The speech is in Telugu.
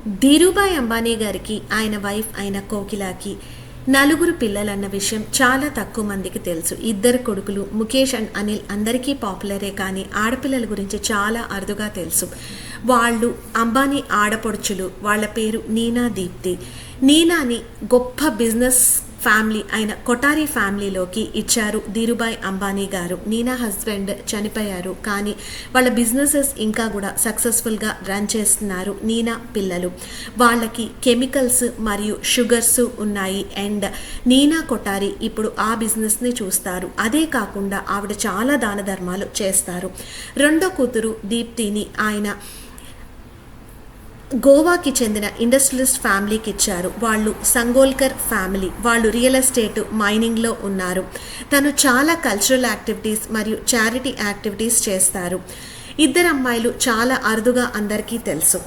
ధీరుభాయ్ అంబానీ గారికి ఆయన వైఫ్ అయిన కోకిలాకి నలుగురు పిల్లలన్న విషయం చాలా తక్కువ మందికి తెలుసు. ఇద్దరు కొడుకులు ముఖేష్ అండ్ అనిల్ అందరికీ పాపులరే, కానీ ఆడపిల్లల గురించి చాలా అరుదుగా తెలుసు. వాళ్ళు అంబానీ ఆడపడుచులు. వాళ్ళ పేరు నీనా దీప్తి. నీనాని గొప్ప బిజినెస్ ఫ్యామిలీ అయిన కొటారి ఫ్యామిలీలోకి ఇచ్చారు ధీరుభాయ్ అంబానీ గారు. నీనా హస్బెండ్ చనిపోయారు, కానీ వాళ్ళ బిజినెసెస్ ఇంకా కూడా సక్సెస్ఫుల్గా రన్ చేస్తున్నారు నీనా పిల్లలు. వాళ్ళకి కెమికల్స్ మరియు షుగర్స్ ఉన్నాయి. అండ్ నీనా కొటారి ఇప్పుడు ఆ బిజినెస్ని చూస్తారు. అదే కాకుండా ఆవిడ చాలా దాన ధర్మాలు చేస్తారు. రెండో కూతురు దీప్తిని ఆయన గోవాకి చెందిన ఇండస్ట్రియలిస్ట్ ఫ్యామిలీకి ఇచ్చారు. వాళ్ళు సంగోల్కర్ ఫ్యామిలీ. వాళ్ళు రియల్ ఎస్టేట్, మైనింగ్లో ఉన్నారు. తను చాలా కల్చరల్ యాక్టివిటీస్ మరియు చారిటీ యాక్టివిటీస్ చేస్తారు. ఇద్దరు అమ్మాయిలు చాలా అరుదుగా అందరికీ తెలుసు.